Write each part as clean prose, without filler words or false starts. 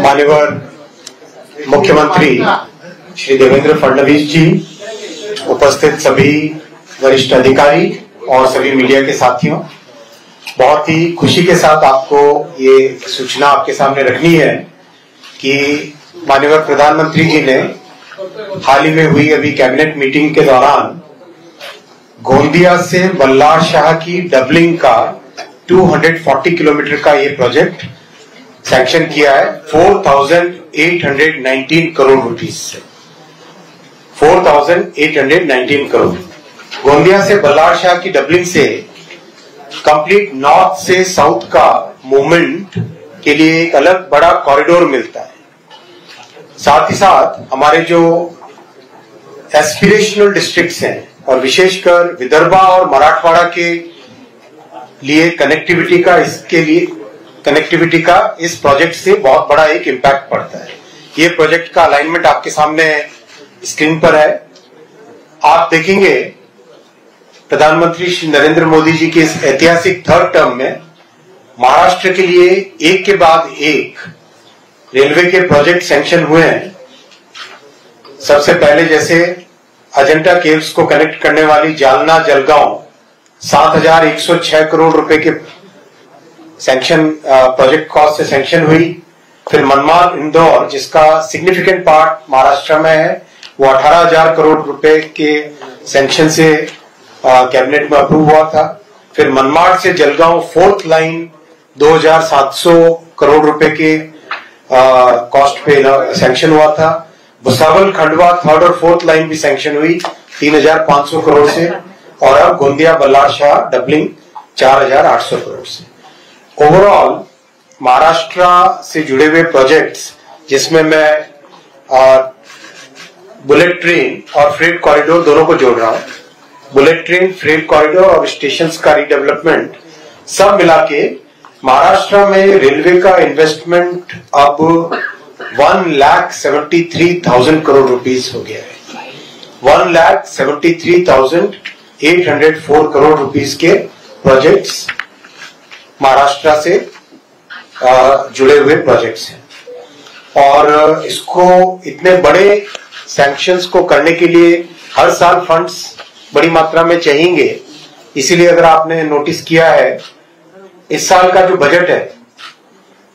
माननीय मुख्यमंत्री श्री देवेंद्र फडणवीस जी, उपस्थित सभी वरिष्ठ अधिकारी और सभी मीडिया के साथियों, बहुत ही खुशी के साथ आपको ये सूचना आपके सामने रखनी है कि माननीय प्रधानमंत्री जी ने हाल ही में हुई अभी कैबिनेट मीटिंग के दौरान गोंदिया से बल्लार शाह की डबलिंग का 240 किलोमीटर का ये प्रोजेक्ट सैंक्शन किया है 4,819 करोड़ रुपीस से। 4,819 करोड़। गोंदिया से बल्लार शाह की डबलिंग से कंप्लीट नॉर्थ से साउथ का मूवमेंट के लिए एक अलग बड़ा कॉरिडोर मिलता है। साथ ही साथ हमारे जो एस्पिरेशनल डिस्ट्रिक्ट्स हैं और विशेषकर विदर्भा और मराठवाड़ा के लिए कनेक्टिविटी का इस प्रोजेक्ट से बहुत बड़ा एक इम्पैक्ट पड़ता है। ये प्रोजेक्ट का अलाइनमेंट आपके सामने स्क्रीन पर है। आप देखेंगे प्रधानमंत्री श्री नरेंद्र मोदी जी के इस ऐतिहासिक थर्ड टर्म में महाराष्ट्र के लिए एक के बाद एक रेलवे के प्रोजेक्ट सैंक्शन हुए हैं। सबसे पहले जैसे अजंता केव्स को कनेक्ट करने वाली जालना जलगांव 7,106 करोड़ रुपए के सैंक्शन प्रोजेक्ट कॉस्ट से सैंक्शन हुई। फिर मनमाड इंदौर, जिसका सिग्निफिकेंट पार्ट महाराष्ट्र में है, वो 18,000 करोड़ रुपए के सैंक्शन से कैबिनेट में अप्रूव हुआ था। फिर मनमाड से जलगांव फोर्थ लाइन 2,700 करोड़ रुपए के कॉस्ट पे सैंक्शन हुआ था। भुसावल खंडवा थर्ड और फोर्थ लाइन भी सैंक्शन हुई 3,500 करोड़ से। और अब गोंदिया बल्लार शाह डबलिंग 4,800 करोड़ से। ओवरऑल महाराष्ट्र से जुड़े हुए प्रोजेक्ट्स, जिसमें मैं बुलेट ट्रेन और फ्रेट कॉरिडोर दोनों को जोड़ रहा हूं, बुलेट ट्रेन, फ्रेट कॉरिडोर और स्टेशंस का रीडेवलपमेंट सब मिला के महाराष्ट्र में रेलवे का इन्वेस्टमेंट अब 1,73,000 करोड़ रुपीस हो गया है। 1,73,804 करोड़ रुपीस के प्रोजेक्ट्स महाराष्ट्र से जुड़े हुए प्रोजेक्ट्स हैं। और इसको इतने बड़े सैंक्शंस को करने के लिए हर साल फंड्स बड़ी मात्रा में चाहिए। इसीलिए अगर आपने नोटिस किया है, इस साल का जो बजट है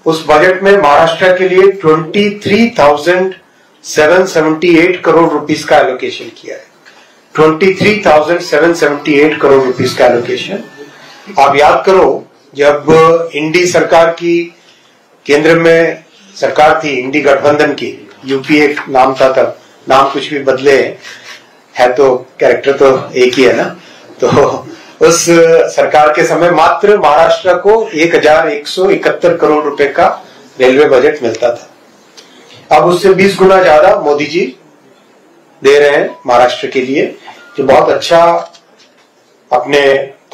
उस बजट में महाराष्ट्र के लिए 23,778 करोड़ रुपीस का एलोकेशन किया है। 23,778 करोड़ रुपीस का एलोकेशन। आप याद करो, जब इंडी सरकार की केंद्र में सरकार थी, इंडी गठबंधन की, यूपीए नाम था तब, नाम कुछ भी बदले है तो कैरेक्टर तो एक ही है ना। तो उस सरकार के समय मात्र महाराष्ट्र को 1,171 करोड़ रुपए का रेलवे बजट मिलता था। अब उससे 20 गुना ज्यादा मोदी जी दे रहे हैं महाराष्ट्र के लिए, जो बहुत अच्छा अपने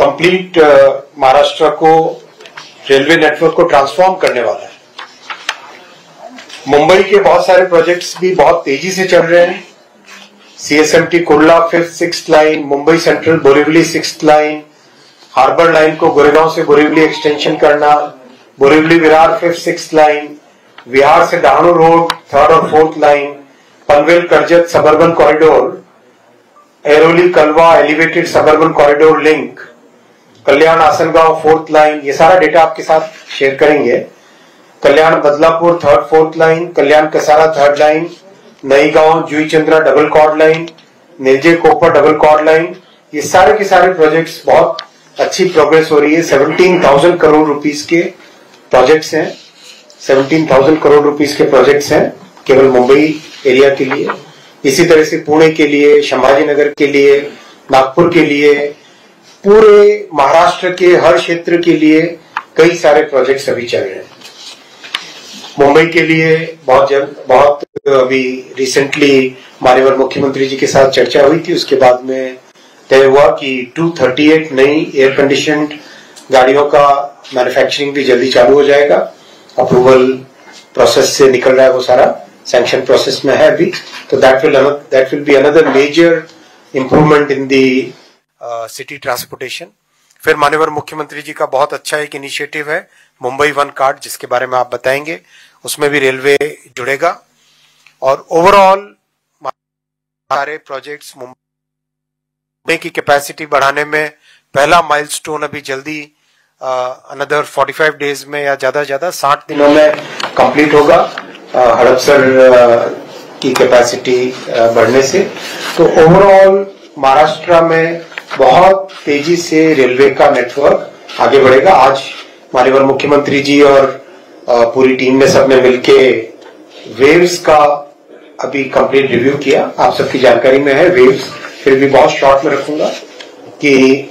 कंप्लीट महाराष्ट्र को रेलवे नेटवर्क को ट्रांसफॉर्म करने वाला है। मुंबई के बहुत सारे प्रोजेक्ट्स भी बहुत तेजी से चल रहे हैं। CSMT Kurla 5th 6th line, Mumbai central Borivali 6th line, harbour line को गोरेगांव से बोरीवली एक्सटेंशन करना, Borivali Virar 5th 6th line, विहार से डहाणू रोड 3rd और 4th line, Panvel Karjat suburban corridor, Airoli Kalwa elevated suburban corridor link, Kalyan Asangaon 4th line. ये सारा डेटा आपके साथ शेयर करेंगे। Kalyan Badlapur 3rd 4th line, Kalyan Kasara 3rd line, Naigaon Juichandra double chord line, Nilje Kopar double chord line. ये सारे के सारे प्रोजेक्ट्स बहुत अच्छी प्रोग्रेस हो रही है। 17,000 करोड़ रुपीस के प्रोजेक्ट्स हैं। 17,000 करोड़ रुपीस के प्रोजेक्ट्स हैं केवल मुंबई एरिया के लिए। इसी तरह से पुणे के लिए, संभाजीनगर के लिए, नागपुर के लिए, पूरे महाराष्ट्र के हर क्षेत्र के लिए कई सारे प्रोजेक्ट्स अभी चल रहे हैं। मुंबई के लिए बहुत अभी रिसेंटली माननीय मुख्यमंत्री जी के साथ चर्चा हुई थी। उसके बाद में तय हुआ कि 238 नई एयर कंडीशनड गाड़ियों का मैन्युफैक्चरिंग भी जल्दी चालू हो जाएगा। अप्रूवल प्रोसेस से निकल रहा है, वो सारा सैंक्शन प्रोसेस में है अभी। तो that will be another major improvement in the city transportation. फिर माननीय मुख्यमंत्री जी का बहुत अच्छा एक इनिशिएटिव है मुंबई वन कार्ड, जिसके बारे में आप बताएंगे, उसमें भी रेलवे जुड़ेगा। और ओवरऑल सारे प्रोजेक्ट्स मुंबई की कैपेसिटी बढ़ाने में पहला माइलस्टोन अभी जल्दी अनदर 45 डेज में या ज्यादा 60 दिनों में कंप्लीट होगा हड़पसर की कैपेसिटी बढ़ने से। तो ओवरऑल महाराष्ट्र में बहुत तेजी से रेलवे का नेटवर्क आगे बढ़ेगा। आज माननीय मुख्यमंत्री जी और पूरी टीम ने सबने मिलके वेव्स का अभी कंप्लीट रिव्यू किया। आप सबकी जानकारी में है वेव्स, फिर भी बहुत शॉर्ट में रखूंगा कि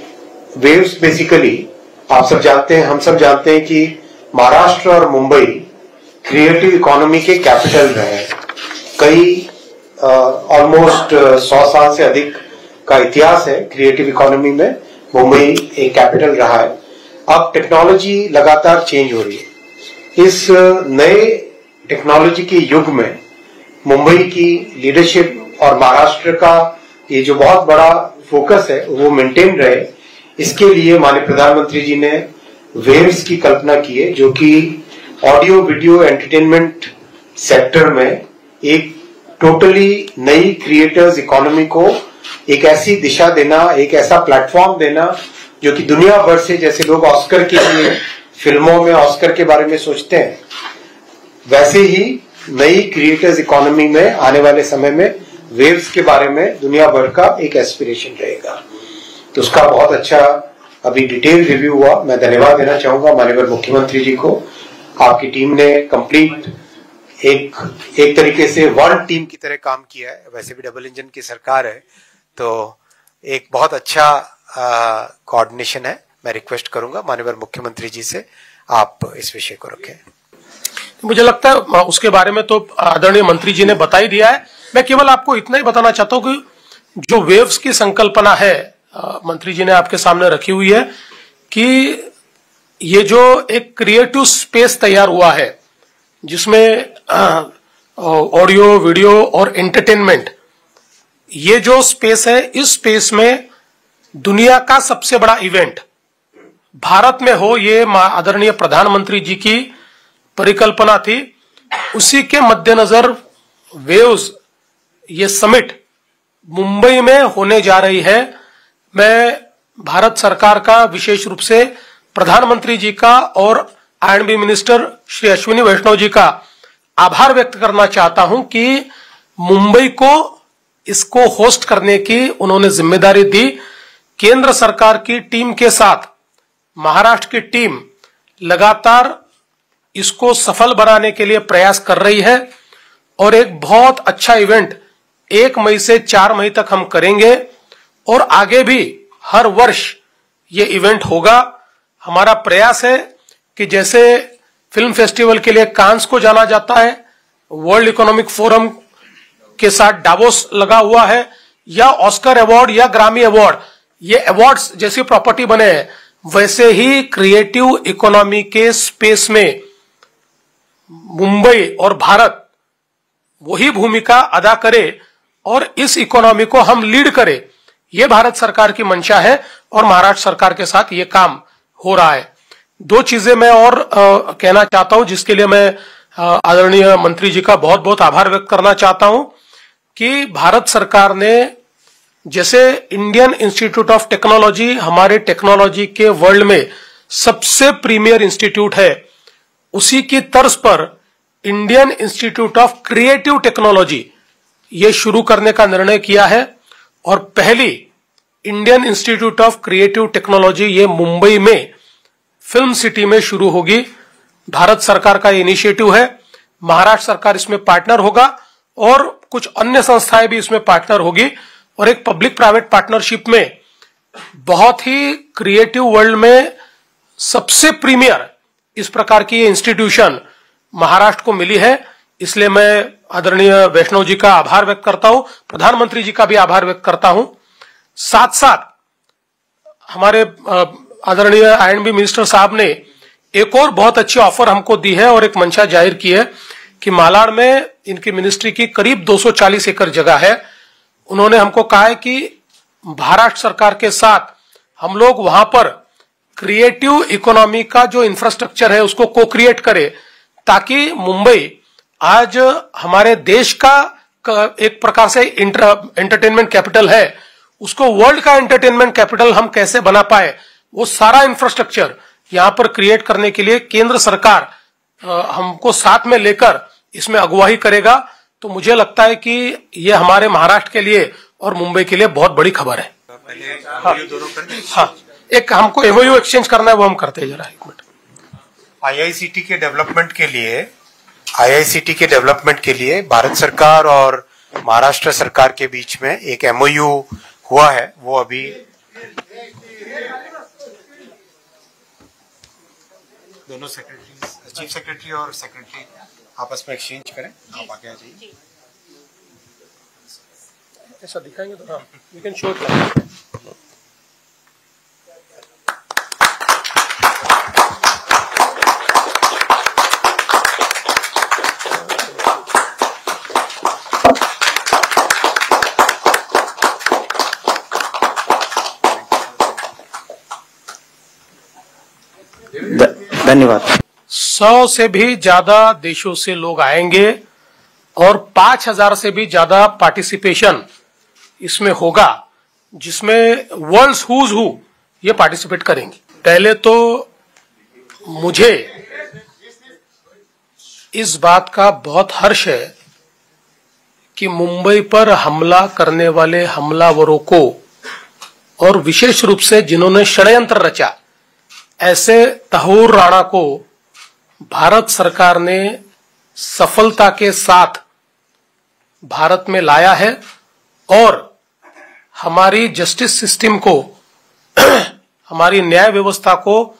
वेव्स बेसिकली आप सब जानते हैं, हम सब जानते हैं कि महाराष्ट्र और मुंबई क्रिएटिव इकोनॉमी के कैपिटल रहे हैं। कई ऑलमोस्ट 100 साल से अधिक का इतिहास है क्रिएटिव इकोनॉमी में, मुंबई एक कैपिटल रहा है। अब टेक्नोलॉजी लगातार चेंज हो रही है। इस नए टेक्नोलॉजी के युग में मुंबई की लीडरशिप और महाराष्ट्र का ये जो बहुत बड़ा फोकस है वो मेंटेन रहे, इसके लिए माननीय प्रधानमंत्री जी ने वेव्स की कल्पना की है, जो कि ऑडियो वीडियो एंटरटेनमेंट सेक्टर में एक टोटली नई क्रिएटर्स इकोनॉमी को एक ऐसी दिशा देना, एक ऐसा प्लेटफॉर्म देना जो कि दुनिया भर से, जैसे लोग ऑस्कर के लिए फिल्मों में ऑस्कर के बारे में सोचते हैं, वैसे ही नई क्रिएटर्स इकोनॉमी में आने वाले समय में वेव्स के बारे में दुनिया भर का एक एस्पिरेशन रहेगा। तो उसका बहुत अच्छा अभी डिटेल रिव्यू हुआ। मैं धन्यवाद देना चाहूंगा माननीय मुख्यमंत्री जी को। आपकी टीम ने कंप्लीट एक तरीके से वन टीम की तरह काम किया है। वैसे भी डबल इंजन की सरकार है, तो एक बहुत अच्छा कोऑर्डिनेशन है। मैं रिक्वेस्ट करूंगा माननीय मुख्यमंत्री जी से आप इस विषय को रखें। मुझे लगता है उसके बारे में तो आदरणीय मंत्री जी ने बता ही दिया है। मैं केवल आपको इतना ही बताना चाहता हूं कि जो वेव्स की संकल्पना है मंत्री जी ने आपके सामने रखी हुई है कि ये जो एक क्रिएटिव स्पेस तैयार हुआ है जिसमें ऑडियो वीडियो और एंटरटेनमेंट, ये जो स्पेस है, इस स्पेस में दुनिया का सबसे बड़ा इवेंट भारत में हो, ये आदरणीय प्रधानमंत्री जी की परिकल्पना थी। उसी के मद्देनजर वेव्स ये समिट मुंबई में होने जा रही है। मैं भारत सरकार का विशेष रूप से प्रधानमंत्री जी का और आईएनबी मिनिस्टर श्री अश्विनी वैष्णव जी का आभार व्यक्त करना चाहता हूं कि मुंबई को इसको होस्ट करने की उन्होंने जिम्मेदारी दी। केंद्र सरकार की टीम के साथ महाराष्ट्र की टीम लगातार इसको सफल बनाने के लिए प्रयास कर रही है और एक बहुत अच्छा इवेंट 1 मई से 4 मई तक हम करेंगे और आगे भी हर वर्ष ये इवेंट होगा। हमारा प्रयास है कि जैसे फिल्म फेस्टिवल के लिए कांस को जाना जाता है, वर्ल्ड इकोनॉमिक फोरम के साथ डावोस लगा हुआ है, या ऑस्कर अवार्ड या ग्रामी अवार्ड, ये अवार्ड्स जैसी प्रॉपर्टी बने हैं, वैसे ही क्रिएटिव इकोनॉमी के स्पेस में मुंबई और भारत वही भूमिका अदा करे और इस इकोनॉमी को हम लीड करें। ये भारत सरकार की मंशा है और महाराष्ट्र सरकार के साथ ये काम हो रहा है। 2 चीजें मैं और कहना चाहता हूं, जिसके लिए मैं आदरणीय मंत्री जी का बहुत बहुत आभार व्यक्त करना चाहता हूं कि भारत सरकार ने, जैसे इंडियन इंस्टीट्यूट ऑफ टेक्नोलॉजी हमारे टेक्नोलॉजी के वर्ल्ड में सबसे प्रीमियर इंस्टीट्यूट है, उसी की तर्ज पर Indian institute of creative technology ये शुरू करने का निर्णय किया है और पहली Indian institute of creative technology ये मुंबई में फिल्म सिटी में शुरू होगी। भारत सरकार का इनिशिएटिव है, महाराष्ट्र सरकार इसमें पार्टनर होगा और कुछ अन्य संस्थाएं भी इसमें पार्टनर होगी और एक पब्लिक प्राइवेट पार्टनरशिप में बहुत ही क्रिएटिव वर्ल्ड में सबसे प्रीमियर इस प्रकार की ये इंस्टीट्यूशन महाराष्ट्र को मिली है। इसलिए मैं आदरणीय वैष्णव जी का आभार व्यक्त करता हूं, प्रधानमंत्री जी का भी आभार व्यक्त करता हूं। साथ साथ हमारे आदरणीय आईएनबी मिनिस्टर साहब ने एक और बहुत अच्छी ऑफर हमको दी है और एक मंशा जाहिर की है कि मालाड में इनकी मिनिस्ट्री की करीब 240 एकड़ जगह है। उन्होंने हमको कहा है कि महाराष्ट्र सरकार के साथ हम लोग वहां पर क्रिएटिव इकोनॉमी का जो इंफ्रास्ट्रक्चर है उसको को क्रिएट करें, ताकि मुंबई आज हमारे देश का एक प्रकार से एंटरटेनमेंट कैपिटल है, उसको वर्ल्ड का एंटरटेनमेंट कैपिटल हम कैसे बना पाए, वो सारा इंफ्रास्ट्रक्चर यहां पर क्रिएट करने के लिए केंद्र सरकार हमको साथ में लेकर इसमें अगुवाई करेगा। तो मुझे लगता है कि ये हमारे महाराष्ट्र के लिए और मुंबई के लिए बहुत बड़ी खबर है। हाँ, एक हमको एमओयू एक्सचेंज करना है, वो हम करते हैं। जरा एक मिनट। आईआईसीटी के डेवलपमेंट के लिए भारत सरकार और महाराष्ट्र सरकार के बीच में एक एमओयू हुआ है, वो अभी दोनों सेक्रेटरी, चीफ सेक्रेटरी और सेक्रेटरी आपस में एक्सचेंज करें। आप आगे आ जाइए। ऐसा दिखाएंगे तो हाँ, यू कैन शो इट। धन्यवाद। 100 से भी ज्यादा देशों से लोग आएंगे और 5000 से भी ज्यादा पार्टिसिपेशन इसमें होगा, जिसमें वर्ल्ड्स हुज हू ये पार्टिसिपेट करेंगे। पहले तो मुझे इस बात का बहुत हर्ष है कि मुंबई पर हमला करने वाले हमलावरों को, और विशेष रूप से जिन्होंने षड्यंत्र रचा, ऐसे तहूर राणा को भारत सरकार ने सफलता के साथ भारत में लाया है। और हमारी जस्टिस सिस्टम को, हमारी न्याय व्यवस्था को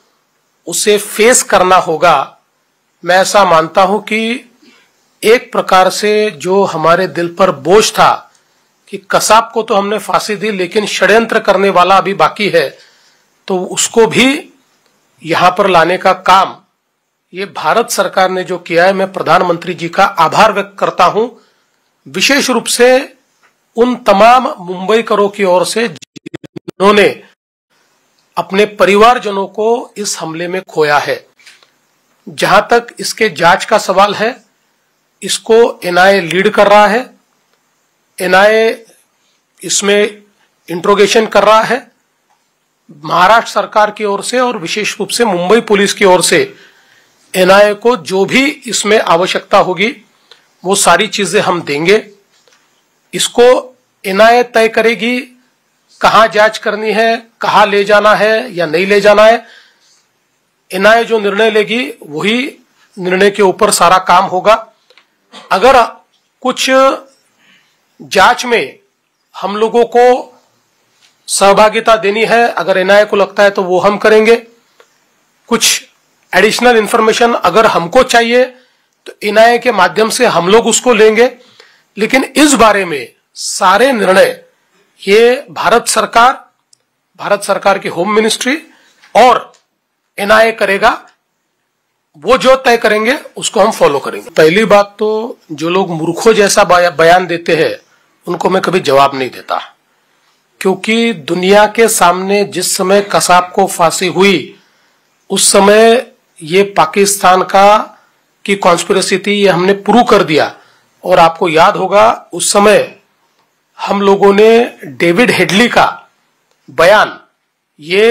उसे फेस करना होगा। मैं ऐसा मानता हूं कि एक प्रकार से जो हमारे दिल पर बोझ था कि कसाब को तो हमने फांसी दी, लेकिन षड्यंत्र करने वाला अभी बाकी है, तो उसको भी यहां पर लाने का काम ये भारत सरकार ने जो किया है, मैं प्रधानमंत्री जी का आभार व्यक्त करता हूं, विशेष रूप से उन तमाम मुंबईकरों की ओर से जिन्होंने अपने परिवारजनों को इस हमले में खोया है। जहां तक इसके जांच का सवाल है, इसको एनआईए लीड कर रहा है, एनआईए इसमें इंट्रोगेशन कर रहा है। महाराष्ट्र सरकार की ओर से और विशेष रूप से मुंबई पुलिस की ओर से एनआईए को जो भी इसमें आवश्यकता होगी वो सारी चीजें हम देंगे। इसको एनआईए तय करेगी कहां जांच करनी है, कहां ले जाना है या नहीं ले जाना है। एनआईए जो निर्णय लेगी वही निर्णय के ऊपर सारा काम होगा। अगर कुछ जांच में हम लोगों को सहभागिता देनी है, अगर एनआईए को लगता है तो वो हम करेंगे। कुछ एडिशनल इंफॉर्मेशन अगर हमको चाहिए तो एनआईए के माध्यम से हम लोग उसको लेंगे। लेकिन इस बारे में सारे निर्णय ये भारत सरकार की होम मिनिस्ट्री और एनआईए करेगा। वो जो तय करेंगे उसको हम फॉलो करेंगे। पहली बात तो जो लोग मूर्खों जैसा बयान देते हैं उनको मैं कभी जवाब नहीं देता, क्योंकि दुनिया के सामने जिस समय कसाब को फांसी हुई उस समय ये पाकिस्तान की कॉन्स्पिरेसी थी, ये हमने प्रूव कर दिया। और आपको याद होगा उस समय हम लोगों ने डेविड हेडली का बयान ये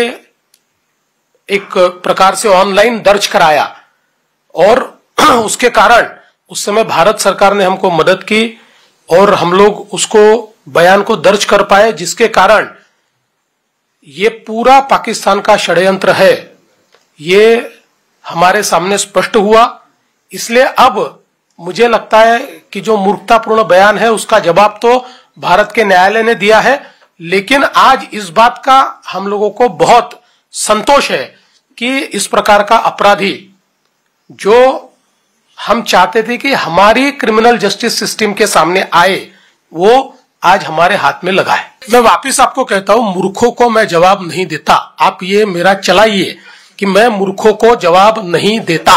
एक प्रकार से ऑनलाइन दर्ज कराया, और उसके कारण उस समय भारत सरकार ने हमको मदद की और हम लोग उसको बयान को दर्ज कर पाए, जिसके कारण ये पूरा पाकिस्तान का षड्यंत्र है ये हमारे सामने स्पष्ट हुआ। इसलिए अब मुझे लगता है कि जो मूर्खतापूर्ण बयान है उसका जवाब तो भारत के न्यायालय ने दिया है, लेकिन आज इस बात का हम लोगों को बहुत संतोष है कि इस प्रकार का अपराधी जो हम चाहते थे कि हमारी क्रिमिनल जस्टिस सिस्टम के सामने आए, वो आज हमारे हाथ में लगा है। मैं वापिस आपको कहता हूं, मूर्खों को मैं जवाब नहीं देता। आप ये मेरा चलाइए कि मैं मूर्खों को जवाब नहीं देता।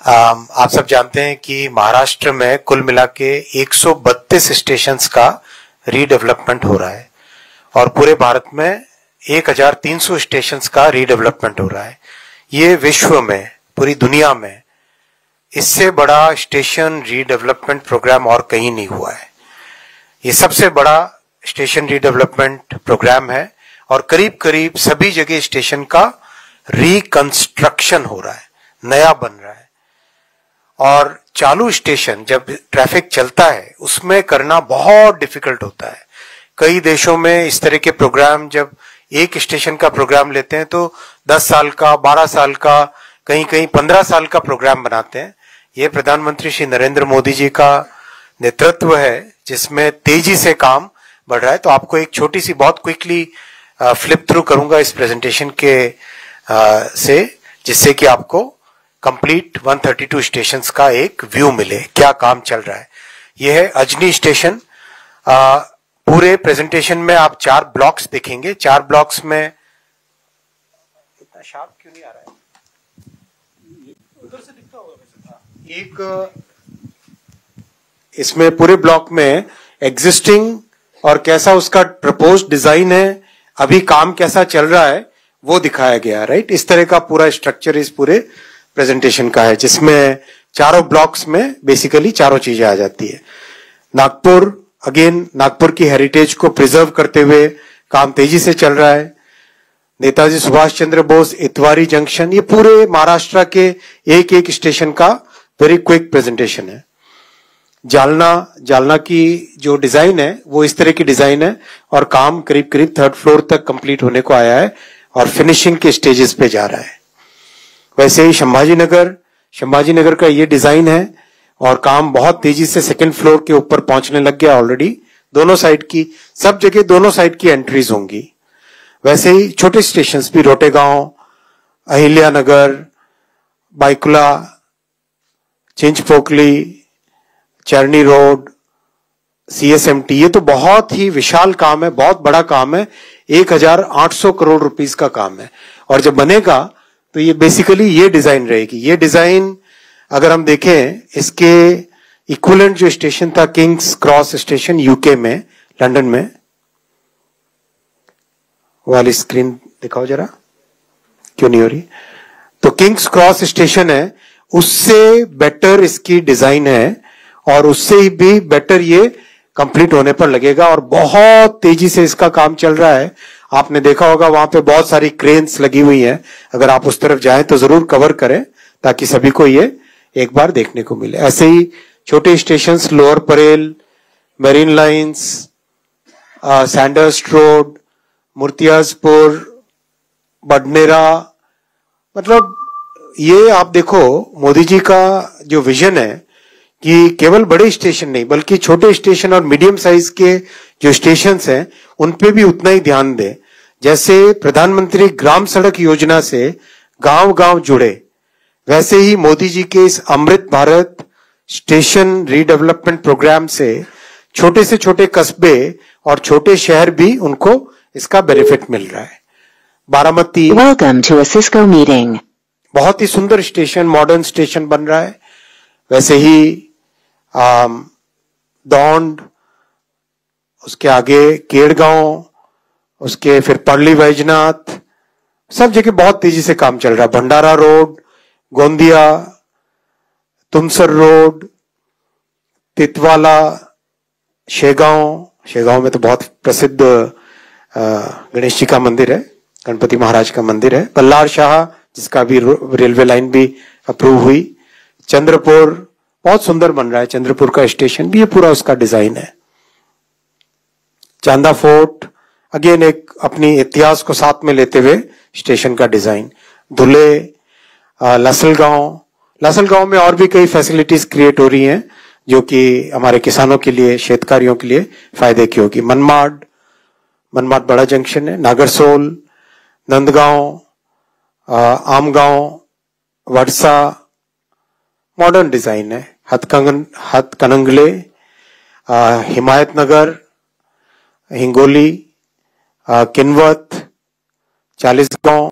आप सब जानते हैं कि महाराष्ट्र में कुल मिला के 132 स्टेशंस का रीडेवलपमेंट हो रहा है और पूरे भारत में 1300 स्टेशंस का रीडेवलपमेंट हो रहा है। ये विश्व में, पूरी दुनिया में इससे बड़ा स्टेशन रीडेवलपमेंट प्रोग्राम और कहीं नहीं हुआ है। ये सबसे बड़ा स्टेशन रीडेवलपमेंट प्रोग्राम है और करीब करीब सभी जगह स्टेशन का रिकंस्ट्रक्शन हो रहा है, नया बन रहा है। और चालू स्टेशन जब ट्रैफिक चलता है उसमें करना बहुत डिफिकल्ट होता है। कई देशों में इस तरह के प्रोग्राम, जब एक स्टेशन का प्रोग्राम लेते हैं तो 10 साल का, 12 साल का, कहीं कहीं 15 साल का प्रोग्राम बनाते हैं। ये प्रधानमंत्री श्री नरेंद्र मोदी जी का नेतृत्व है जिसमें तेजी से काम बढ़ रहा है। तो आपको एक छोटी सी, बहुत क्विकली फ्लिप थ्रू करूंगा इस प्रेजेंटेशन के से, जिससे कि आपको कंप्लीट 132 स्टेशंस का एक व्यू मिले, क्या काम चल रहा है। यह है अजनी स्टेशन। पूरे प्रेजेंटेशन में आप 4 ब्लॉक्स देखेंगे। 4 ब्लॉक्स में इतना शार्प क्यों नहीं आ रहा है? उधर से दिखता होगा वैसे। एक इसमें पूरे ब्लॉक में एग्जिस्टिंग और कैसा उसका प्रपोज्ड डिजाइन है, अभी काम कैसा चल रहा है, वो दिखाया गया। राइट, इस तरह का पूरा स्ट्रक्चर इस पूरे प्रेजेंटेशन का है, जिसमें चारों ब्लॉक्स में बेसिकली चारों चीजें आ जाती है। नागपुर, अगेन नागपुर की हेरिटेज को प्रिजर्व करते हुए काम तेजी से चल रहा है। नेताजी सुभाष चंद्र बोस इतवारी जंक्शन, ये पूरे महाराष्ट्र के एक एक स्टेशन का वेरी क्विक प्रेजेंटेशन है। जालना की जो डिजाइन है वो इस तरह की डिजाइन है और काम करीब करीब 3rd फ्लोर तक कंप्लीट होने को आया है और फिनिशिंग के स्टेजेस पे जा रहा है। वैसे ही संभाजीनगर का ये डिजाइन है और काम बहुत तेजी से 2nd फ्लोर के ऊपर पहुंचने लग गया ऑलरेडी। दोनों साइड की, सब जगह दोनों साइड की एंट्रीज होंगी। वैसे ही छोटे स्टेशन भी, रोटेगांव, अहिल्यानगर, बाइकुला, चिंचपोकली, चरनी रोड, CSMT, ये तो बहुत ही विशाल काम है, बहुत बड़ा काम है। 1800 करोड़ रुपीस का काम है और जब बनेगा तो ये बेसिकली ये डिजाइन रहेगी। ये डिजाइन अगर हम देखें, इसके इक्विवेलेंट जो स्टेशन था किंग्स क्रॉस स्टेशन यूके में, लंदन में, वाली स्क्रीन दिखाओ जरा, क्यों नहीं हो रही? तो किंग्स क्रॉस स्टेशन है, उससे बेटर इसकी डिजाइन है और उससे भी बेटर ये कंप्लीट होने पर लगेगा और बहुत तेजी से इसका काम चल रहा है। आपने देखा होगा वहां पे बहुत सारी क्रेन्स लगी हुई हैं। अगर आप उस तरफ जाएं तो जरूर कवर करें ताकि सभी को ये एक बार देखने को मिले। ऐसे ही छोटे station, Lower Parel, Marine Lines, Sandhurst road, Murtizapur, Badnera, मतलब ये आप देखो मोदी जी का जो विजन है कि केवल बड़े स्टेशन नहीं बल्कि छोटे स्टेशन और मीडियम साइज के जो स्टेशंस हैं उन पे भी उतना ही ध्यान दें। जैसे प्रधानमंत्री ग्राम सड़क योजना से गांव गांव जुड़े, वैसे ही मोदी जी के इस Amrit Bharat station redevelopment programme से छोटे से छोटे कस्बे और छोटे शहर भी उनको इसका बेनिफिट मिल रहा है। Baramati, welcome to a Cisco meeting, बहुत ही सुंदर स्टेशन, मॉडर्न स्टेशन बन रहा है। वैसे ही दौंड, उसके आगे केड़गांव, उसके फिर पर्ली वैजनाथ, सब जगह बहुत तेजी से काम चल रहा है। भंडारा रोड, गोंदिया, तुमसर रोड, तितवाला, शेगांव में तो बहुत प्रसिद्ध गणेश जी का मंदिर है, गणपति महाराज का मंदिर है। बल्लार शाह, जिसका भी रेलवे लाइन भी अप्रूव हुई। चंद्रपुर बहुत सुंदर बन रहा है, चंद्रपुर का स्टेशन भी, ये पूरा उसका डिजाइन है। चांदा फोर्ट, अगेन एक अपनी इतिहास को साथ में लेते हुए स्टेशन का डिजाइन। धुले, लासलगांव में और भी कई फैसिलिटीज क्रिएट हो रही हैं जो कि हमारे किसानों के लिए, शेतकारियों के लिए फायदे की होगी। मनमाड बड़ा जंक्शन है। नागरसोल, नंदगांव, आमगांव, वडसा, मॉडर्न डिजाइन है। हथकनंगले, हिमायतनगर, हिंगोली, किन्वत, चालीसगांव,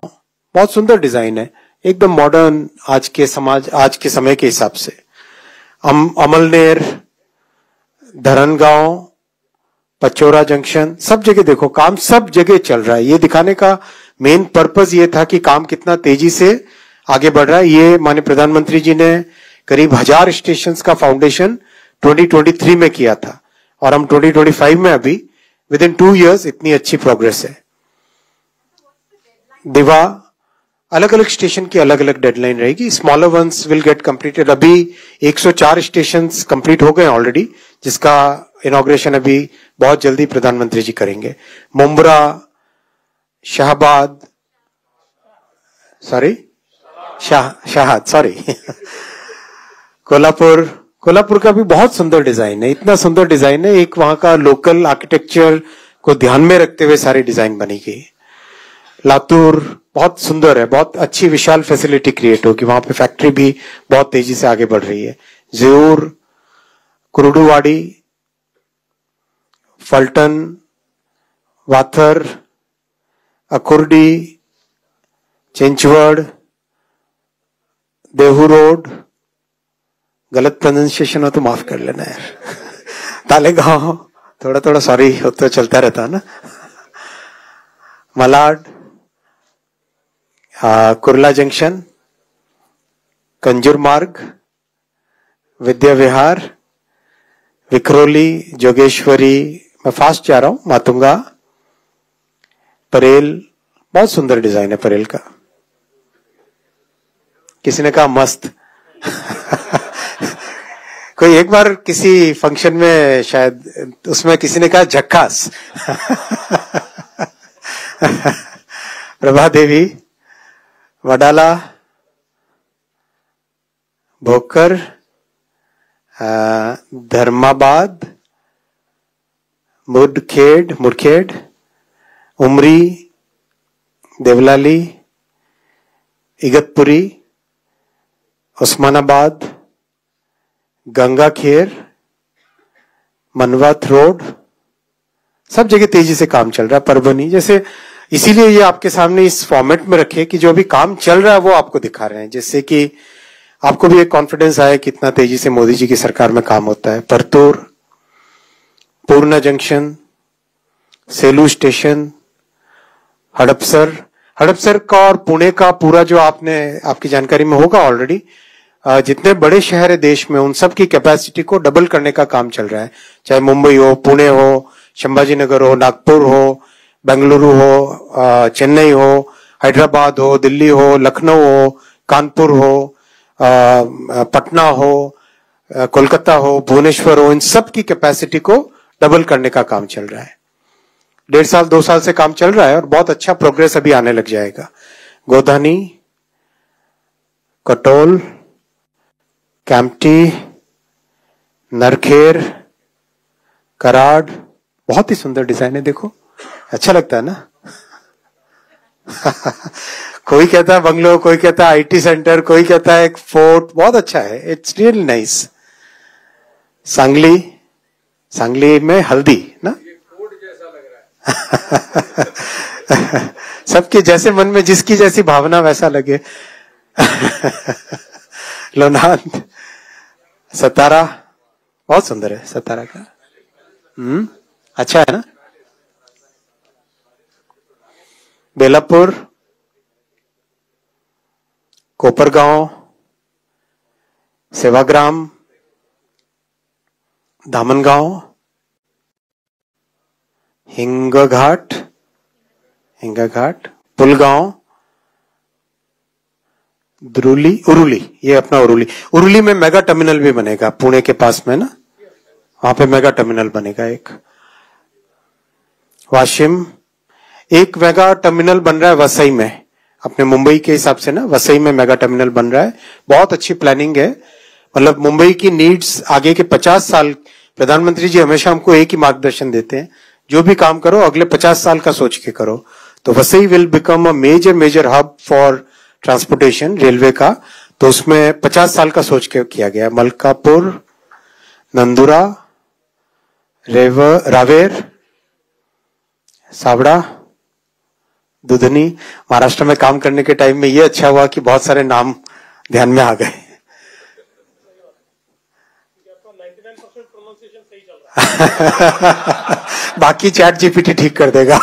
बहुत सुंदर डिजाइन है, एकदम मॉडर्न, आज के समय के हिसाब से। अमलनेर, धरनगांव, पचोरा जंक्शन, सब जगह देखो काम सब जगह चल रहा है। ये दिखाने का मेन पर्पस ये था कि काम कितना तेजी से आगे बढ़ रहा है। ये माननीय प्रधानमंत्री जी ने करीब 1000 स्टेशन का फाउंडेशन 2023 में किया था और हम 2025 में अभी विद इन 2 years इतनी अच्छी प्रोग्रेस है। दिवा अलग अलग स्टेशन की अलग अलग डेडलाइन रहेगी। Smaller once will get completed. अभी 104 स्टेशन कंप्लीट हो गए ऑलरेडी, जिसका इनॉग्रेशन अभी बहुत जल्दी प्रधानमंत्री जी करेंगे। मुंब्रा, शाहबाद, शाहद कोल्हापुर का भी बहुत सुंदर डिजाइन है। इतना सुंदर डिजाइन है, एक वहां का लोकल आर्किटेक्चर को ध्यान में रखते हुए सारी डिजाइन बनी गई। लातूर बहुत सुंदर है, बहुत अच्छी विशाल फैसिलिटी क्रिएट होगी, वहां पे फैक्ट्री भी बहुत तेजी से आगे बढ़ रही है। जेऊर, कुरुडुवाड़ी, फल्टन, वाथर, अकुर्डी, चिंचवड़, देहू रोड, गलत प्रोनाउंसिएशन हो तो माफ कर लेना यार। तालेगांव, थोड़ा थोड़ा सॉरी हो तो चलता रहता है ना। मलाड, कुर्ला जंक्शन, कंजूर मार्ग, विद्या विहार, विक्रोली, जोगेश्वरी, मैं फास्ट जा रहा हूं, मातुंगा, परेल, बहुत सुंदर डिजाइन है परेल का। किसी ने कहा मस्त। कोई एक बार किसी फंक्शन में शायद उसमें किसी ने कहा झक्कास। प्रभा देवी, वडाला, भोकर, धर्माबाद, मुरखेड, उमरी, देवलाली, इगतपुरी, उस्मानाबाद, गंगाखेर, मनवात रोड, सब जगह तेजी से काम चल रहा है। परभनी जैसे, इसीलिए ये आपके सामने इस फॉर्मेट में रखे कि जो अभी काम चल रहा है वो आपको दिखा रहे हैं, जिससे कि आपको भी एक कॉन्फिडेंस आए कितना तेजी से मोदी जी की सरकार में काम होता है। परतूर, पूर्णा जंक्शन, सेलू स्टेशन, हड़पसर का और पुणे का पूरा जो आपकी जानकारी में होगा ऑलरेडी, जितने बड़े शहर है देश में उन सब की कैपेसिटी को डबल करने का काम चल रहा है। चाहे मुंबई हो, पुणे हो, संभाजी नगर हो, नागपुर हो, बेंगलुरु हो, चेन्नई हो, हैदराबाद हो, दिल्ली हो, लखनऊ हो, कानपुर हो, पटना हो, कोलकाता हो, भुवनेश्वर हो, इन सब की कैपेसिटी को डबल करने का काम चल रहा है। 1.5 साल 2 साल से काम चल रहा है और बहुत अच्छा प्रोग्रेस अभी आने लग जाएगा। गोधानी, कटोल, कैंपटी, नरखेर, कराड़, बहुत ही सुंदर डिजाइन है, देखो अच्छा लगता है ना। कोई कहता है बंगलो, कोई कहता है आईटी सेंटर, कोई कहता है एक फोर्ट, बहुत अच्छा है, इट्स रियली नाइस। सांगली में हल्दी ना, सबके जैसे मन में जिसकी जैसी भावना वैसा लगे। लोनाद, सतारा, बहुत सुंदर है सतारा का, अच्छा है ना। बेलापुर, कोपरगांव, सेवाग्राम, दामनगांव, हिंगाघाट, पुलगांव, उरुली, ये अपना उरुली में मेगा टर्मिनल भी बनेगा, पुणे के पास में ना, वहां पे मेगा टर्मिनल बनेगा एक। वाशिम, एक मेगा टर्मिनल बन रहा है वसई में, अपने मुंबई के हिसाब से ना, वसई में मेगा टर्मिनल बन रहा है, बहुत अच्छी प्लानिंग है। मतलब मुंबई की नीड्स आगे के 50 साल, प्रधानमंत्री जी हमेशा हमको एक ही मार्गदर्शन देते हैं, जो भी काम करो अगले 50 साल का सोच के करो। तो Vasai will become a major hub for transportation, railway का, तो उसमें 50 साल का सोच के किया गया। मलकापुर, नंदुरा, रावेर, सावड़ा, दुधनी। महाराष्ट्र में काम करने के टाइम में ये अच्छा हुआ कि बहुत सारे नाम ध्यान में आ गए। बाकी चैट जीपीटी ठीक कर देगा।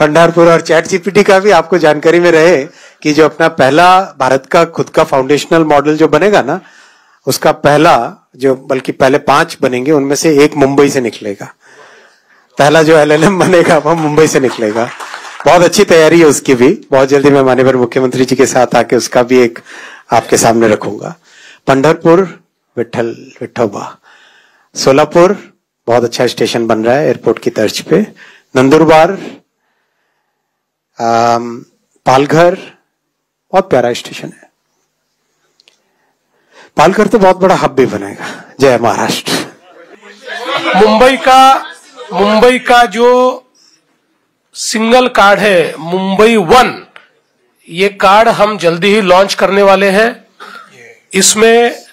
पंढरपुर और चैट जीपीटी का भी आपको जानकारी में रहे कि जो अपना पहला भारत का खुद का फाउंडेशनल मॉडल जो बनेगा ना, उसका पहला जो, बल्कि पहले 5 बनेंगे, उनमें से एक मुंबई से निकलेगा। पहला जो एलएलएम बनेगा वो मुंबई से निकलेगा। बहुत अच्छी तैयारी है उसकी भी। बहुत जल्दी मैं माननीय मुख्यमंत्री जी के साथ आके उसका भी एक आपके सामने रखूंगा। पंढरपुर विठोबा, सोलापुर बहुत अच्छा स्टेशन बन रहा है एयरपोर्ट की तर्ज पे। नंदुरबार, पालघर बहुत प्यारा स्टेशन है। पालघर तो बहुत बड़ा हब भी बनेगा। जय महाराष्ट्र। मुंबई का जो सिंगल कार्ड है, मुंबई 1, ये कार्ड हम जल्दी ही लॉन्च करने वाले हैं। इसमें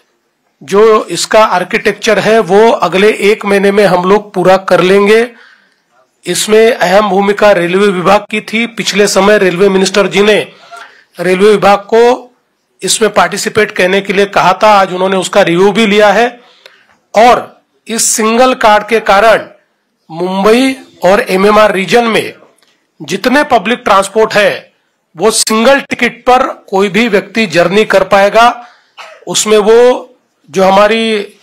जो इसका आर्किटेक्चर है वो अगले 1 महीने में हम लोग पूरा कर लेंगे। इसमें अहम भूमिका रेलवे विभाग की थी। पिछले समय रेलवे मिनिस्टर जी ने रेलवे विभाग को इसमें पार्टिसिपेट करने के लिए कहा था। आज उन्होंने उसका रिव्यू भी लिया है और इस सिंगल कार्ड के कारण मुंबई और एमएमआर रीजन में जितने पब्लिक ट्रांसपोर्ट है वो सिंगल टिकट पर कोई भी व्यक्ति जर्नी कर पाएगा। उसमें वो जो हमारी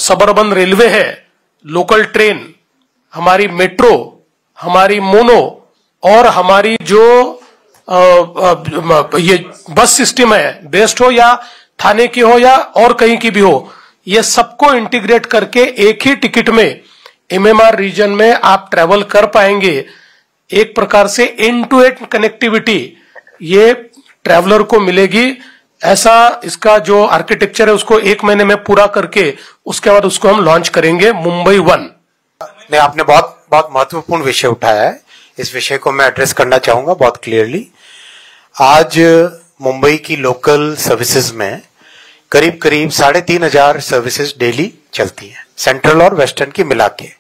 सबअर्बन रेलवे है, लोकल ट्रेन, हमारी मेट्रो, हमारी मोनो और हमारी जो ये बस सिस्टम है, बेस्ट हो या थाने की हो या और कहीं की भी हो, ये सबको इंटीग्रेट करके एक ही टिकट में एमएमआर रीजन में आप ट्रेवल कर पाएंगे। एक प्रकार से एंड टू एंड कनेक्टिविटी ये ट्रैवलर को मिलेगी। ऐसा इसका जो आर्किटेक्चर है उसको 1 महीने में पूरा करके उसके बाद उसको हम लॉन्च करेंगे, मुंबई 1। नहीं, आपने बहुत बहुत महत्वपूर्ण विषय उठाया है। इस विषय को मैं एड्रेस करना चाहूंगा बहुत क्लियरली। आज मुंबई की लोकल सर्विसेज में करीब 3,500 सर्विसेज डेली चलती हैं, सेंट्रल और वेस्टर्न की मिला के।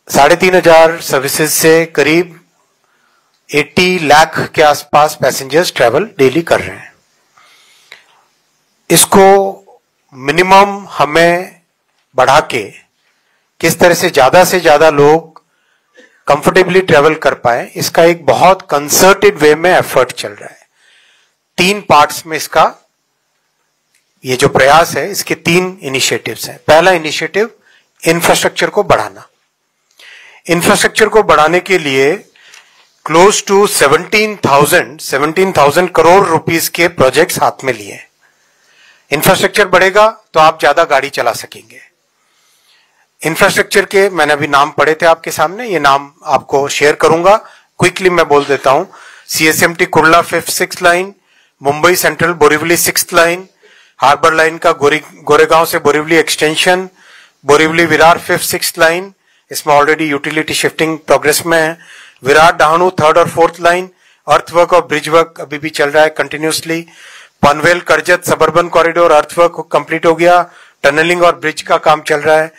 3,500 सर्विसेज से करीब 80 लाख के आसपास पैसेंजर्स ट्रेवल डेली कर रहे हैं। इसको मिनिमम हमें बढ़ा के किस तरह से ज्यादा लोग कंफर्टेबली ट्रेवल कर पाए, इसका एक बहुत कंसर्टेड वे में एफर्ट चल रहा है। 3 पार्ट्स में इसका ये जो प्रयास है, इसके 3 इनिशिएटिव्स हैं। पहला इनिशिएटिव इंफ्रास्ट्रक्चर को बढ़ाना। इंफ्रास्ट्रक्चर को बढ़ाने के लिए क्लोज टू 17,000 करोड़ रुपीस के प्रोजेक्ट्स हाथ में लिए। इंफ्रास्ट्रक्चर बढ़ेगा तो आप ज्यादा गाड़ी चला सकेंगे। इंफ्रास्ट्रक्चर के मैंने अभी नाम पढ़े थे आपके सामने, ये नाम आपको शेयर करूंगा, क्विकली मैं बोल देता हूं। CSMT Kurla 5th 6th line, Mumbai central Borivali 6th line, harbour line का गोरेगांव से Borivali extension, Borivali Virar 5th 6th line, इसमें ऑलरेडी यूटिलिटी शिफ्टिंग प्रोग्रेस में है। विरार डहाणु 3rd और 4th लाइन, अर्थवर्क और ब्रिज वर्क अभी भी चल रहा है continuously. Panvel Karjat suburban corridor earthwork complete हो गया, टनलिंग और ब्रिज का काम चल रहा है।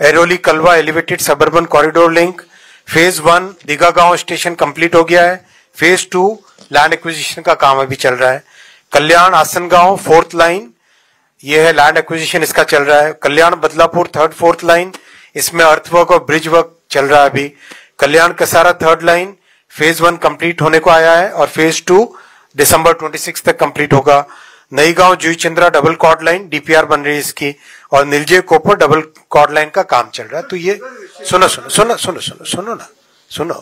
Airoli Kalwa elevated suburban corridor link phase 1 Digha Gaon station complete हो गया है। फेज 2 लैंड एक्विजिशन का काम अभी चल रहा है। कल्याण आसनगांव 4th लाइन, ये है लैंड एक्विजिशन इसका चल रहा है। Kalyan Badlapur 3rd 4th line, इसमें अर्थवर्क और ब्रिज वर्क चल रहा है अभी। Kalyan Kasara 3rd line phase 1 complete होने को आया है और फेज 2 दिसंबर 26 तक कंप्लीट होगा। नई गांव Juichandra double chord line DPR बन रही है इसकी, और नीलजे कोपर डबल कॉर्ड लाइन का काम चल रहा है। तो ये सुनो,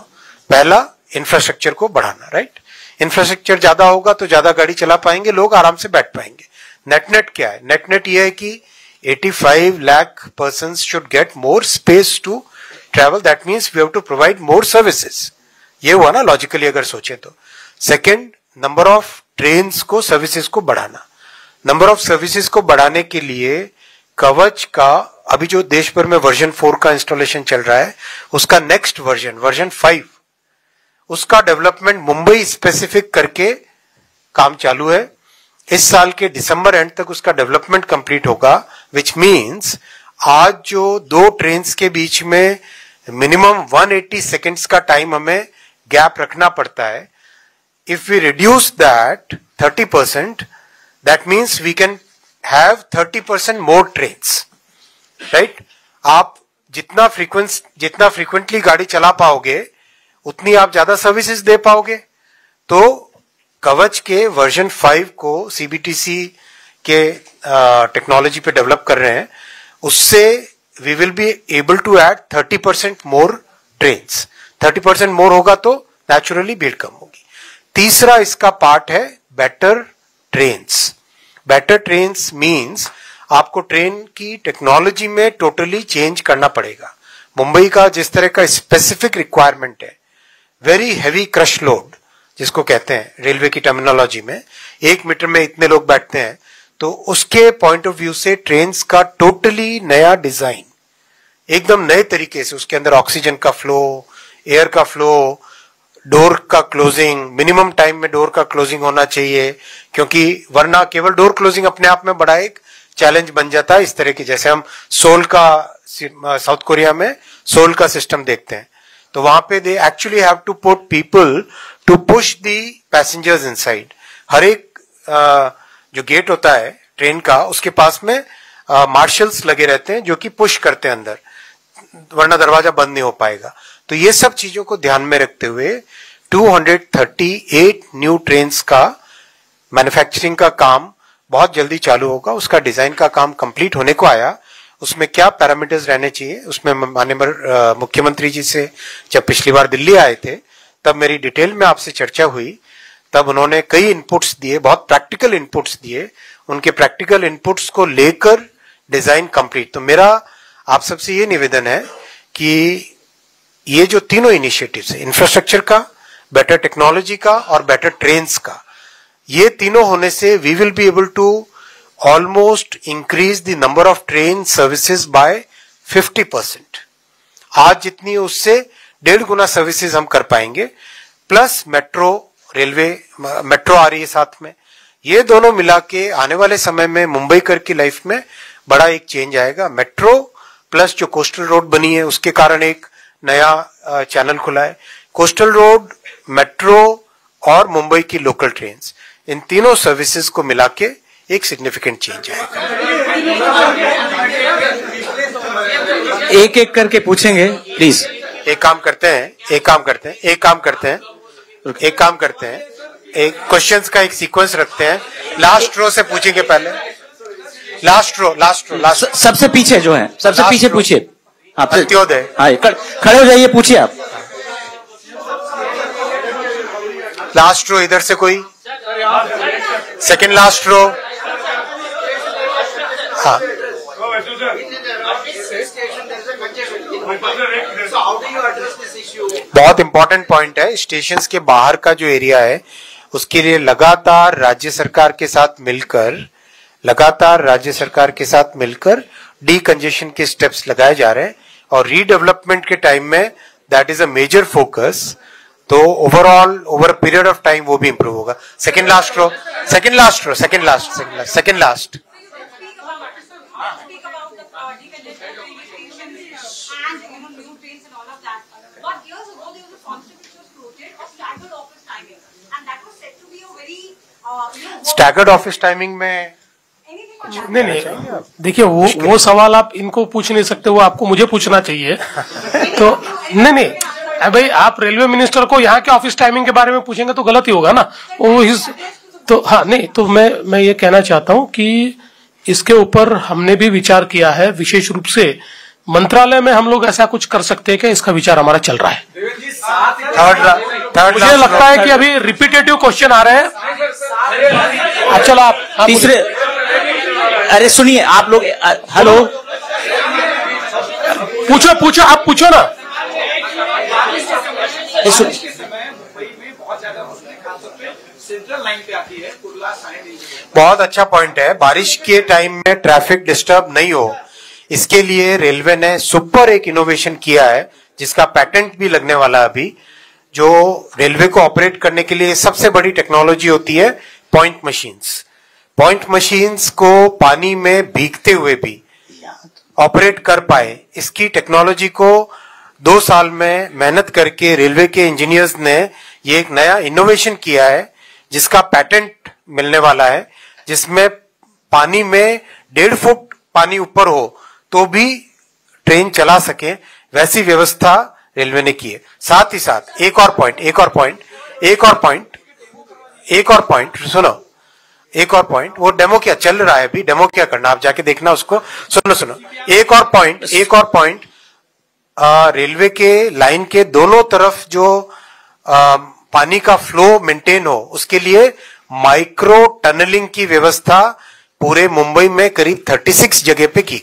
पहला इंफ्रास्ट्रक्चर को बढ़ाना, राइट। इंफ्रास्ट्रक्चर ज्यादा होगा तो ज्यादा गाड़ी चला पाएंगे, लोग आराम से बैठ पाएंगे। नेट क्या है? नेट ये है कि 85 lakh persons should get more space to travel. That means we have to provide more services. ये हुआ ना लॉजिकली अगर सोचें तो। सेकेंड, नंबर ऑफ ट्रेन्स को सर्विसेज को बढ़ाना। नंबर ऑफ सर्विसेज को बढ़ाने के लिए कवच का अभी जो देश भर में वर्जन 4 का इंस्टॉलेशन चल रहा है, उसका नेक्स्ट वर्जन 5, उसका डेवलपमेंट मुंबई स्पेसिफिक करके काम चालू है। इस साल के दिसंबर एंड तक उसका डेवलपमेंट कंप्लीट होगा, विच मीन्स आज जो 2 ट्रेन्स के बीच में मिनिमम 180 सेकेंड्स का टाइम हमें गैप रखना पड़ता है। If we reduce that 30%, that means we can have 30% more trains, right? आप जितना फ्रीक्वेंटली गाड़ी चला पाओगे उतनी आप ज्यादा सर्विसेज दे पाओगे। तो कवच के वर्जन 5 को सीबीटीसी के टेक्नोलॉजी पे डेवलप कर रहे हैं, उससे we will be able to add 30% more trains. 30% more होगा तो नेचुरली भीड़ कम होगी। तीसरा इसका पार्ट है better trains. Better trains means आपको ट्रेन की टेक्नोलॉजी में टोटली चेंज करना पड़ेगा। मुंबई का जिस तरह का स्पेसिफिक रिक्वायरमेंट है, वेरी हैवी क्रश लोड जिसको कहते हैं रेलवे की टर्मिनोलॉजी में, 1 मीटर में इतने लोग बैठते हैं, तो उसके पॉइंट ऑफ व्यू से ट्रेन्स का टोटली नया डिजाइन, एकदम नए तरीके से, उसके अंदर ऑक्सीजन का फ्लो, एयर का फ्लो, डोर का क्लोजिंग, मिनिमम टाइम में डोर का क्लोजिंग होना चाहिए, क्योंकि वरना केवल डोर क्लोजिंग अपने आप में बड़ा एक चैलेंज बन जाता है। इस तरह की जैसे हम सोल का, साउथ कोरिया में सोल का सिस्टम देखते हैं, तो वहां पे they actually have to put people to push the passengers inside. हर एक जो गेट होता है ट्रेन का, उसके पास में मार्शल्स लगे रहते हैं जो कि पुश करते हैं अंदर, वरना दरवाजा बंद नहीं हो पाएगा। तो ये सब चीजों को ध्यान में रखते हुए 238 न्यू ट्रेन्स का मैन्युफैक्चरिंग का काम बहुत जल्दी चालू होगा। उसका डिजाइन का काम कंप्लीट होने को आया। उसमें क्या पैरामीटर्स रहने चाहिए, उसमें माननीय मुख्यमंत्री जी से जब पिछली बार दिल्ली आए थे तब मेरी डिटेल में आपसे चर्चा हुई, तब उन्होंने कई इनपुट्स दिए, बहुत प्रैक्टिकल इनपुट्स दिए। उनके प्रैक्टिकल इनपुट्स को लेकर डिजाइन कंप्लीट। तो मेरा आप सबसे ये निवेदन है कि ये जो तीनों इनिशिएटिव्स है, इंफ्रास्ट्रक्चर का, बेटर टेक्नोलॉजी का और बेटर ट्रेन्स का, ये तीनों होने से we will be able to almost increase the number of train services by 50%। आज जितनी है उससे 1.5 गुना सर्विसेज हम कर पाएंगे, प्लस मेट्रो, रेलवे, मेट्रो आ रही है साथ में। ये दोनों मिला के आने वाले समय में मुंबईकर की लाइफ में बड़ा एक चेंज आएगा। मेट्रो प्लस जो कोस्टल रोड बनी है उसके कारण एक नया चैनल खुला है। कोस्टल रोड, मेट्रो और मुंबई की लोकल ट्रेन्स, इन तीनों सर्विसेज को मिला के एक सिग्निफिकेंट चेंज आएगा। एक एक करके पूछेंगे प्लीज। एक काम करते हैं, एक क्वेश्चंस का एक सीक्वेंस रखते हैं। लास्ट रो से पूछेंगे पहले। लास्ट रो सबसे पीछे जो है, सबसे पीछे पूछिए। आप अंत्योदय, हाँ, खड़े हो जाइए, पूछिए आप। लास्ट रो इधर से कोई, सेकंड लास्ट रो। हाँ, बहुत इंपॉर्टेंट पॉइंट है। स्टेशंस के बाहर का जो एरिया है उसके लिए लगातार राज्य सरकार के साथ मिलकर डीकंजेशन के स्टेप्स लगाए जा रहे हैं, और रीडेवलपमेंट के टाइम में that is a major focus. तो overall over period of time वो भी इंप्रूव होगा। Second last. Staggered office timing में नहीं, देखिए वो सवाल आप इनको पूछ नहीं सकते, वो आपको मुझे पूछना चाहिए। तो नहीं, भाई आप रेलवे मिनिस्टर को यहाँ के ऑफिस टाइमिंग के बारे में पूछेंगे तो गलत ही होगा ना। तो हाँ, नहीं, तो मैं ये कहना चाहता हूँ कि इसके ऊपर हमने भी विचार किया है। विशेष रूप से मंत्रालय में हम लोग ऐसा कुछ कर सकते हैं कि इसका विचार हमारा चल रहा है। मुझे लगता है कि अभी रिपीटेटिव क्वेश्चन आ रहे हैं। चलो आप तीसरे, अरे सुनिए आप लोग, हेलो, पूछो आप पूछो ना। बहुत अच्छा पॉइंट है। बारिश के टाइम में ट्रैफिक डिस्टर्ब नहीं हो, इसके लिए रेलवे ने सुपर एक इनोवेशन किया है जिसका पैटेंट भी लगने वाला है अभी। जो रेलवे को ऑपरेट करने के लिए सबसे बड़ी टेक्नोलॉजी होती है पॉइंट मशीन्स। पॉइंट मशीन्स को पानी में भीगते हुए भी ऑपरेट कर पाए, इसकी टेक्नोलॉजी को 2 साल में मेहनत करके रेलवे के इंजीनियर्स ने ये एक नया इनोवेशन किया है जिसका पैटेंट मिलने वाला है, जिसमें पानी में 1.5 फुट पानी ऊपर हो तो भी ट्रेन चला सके, वैसी व्यवस्था रेलवे ने की है। साथ ही साथ एक और पॉइंट, वो डेमो क्या चल रहा है अभी, डेमो क्या करना आप जाके देखना उसको। सुनो एक और पॉइंट, रेलवे के लाइन के दोनों तरफ जो पानी का फ्लो मेंटेन हो, उसके लिए माइक्रो टनलिंग की व्यवस्था पूरे मुंबई में करीब 36 जगह पे की गई।